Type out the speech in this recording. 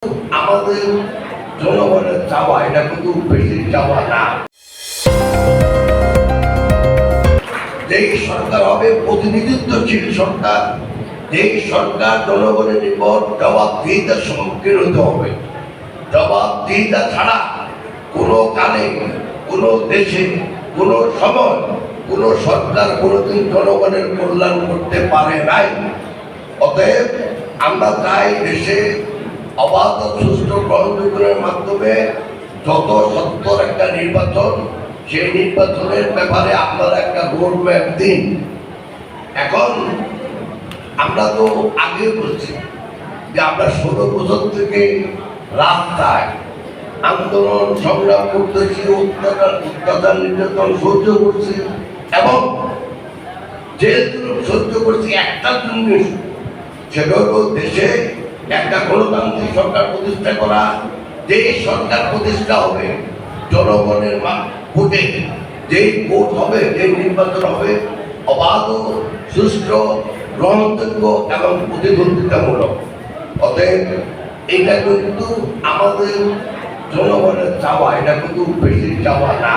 আমাদের জনগণের চাওয়া, এটা কিন্তু বেশি চাওয়া না। যেই সরকার হবে প্রতিনিধিত্বশীল সরকার, যেই সরকার জনগণের নিকট জবাবদিহিতার সম্মুখীন হতে হবে। জবাবদিহিতা ছাড়া কোনো কালে, কোনো দেশে, কোনো সময়, কোনো সরকার কোনোদিন জনগণের কল্যাণ করতে পারে নাই। অতএব আমরা চাই দেশে অবাধ সুষ্ঠু গ্রহণযোগ্যের মাধ্যমে যত সত্তর একটা নির্বাচন, সেই নির্বাচনের ব্যাপারে আপনারা একটা রোড ম্যাপ দিন। এখন আমরা তো আগে বলছি যে আমরা 16 বছর থেকে রাস্তায় আন্দোলন সংগ্রাম করতেছি, অত্যাচার নির্যাতন সহ্য করছি এবং যেহেতু সহ্য করছি একটা জিনিস, সেটা হলো দেশে একটা গণতান্ত্রিক সরকার প্রতিষ্ঠা করা। যে সরকার প্রতিষ্ঠা হবে জনগণের ভোটে, যেই ভোট হবে, যেই নির্বাচন হবে অবাধ, সুষ্ঠু, গ্রহণযোগ্য এবং প্রতিদ্বন্দ্বিতামূলক। অতএব এটা কিন্তু আমাদের জনগণের চাওয়া, এটা কিন্তু বেশি চাওয়া না।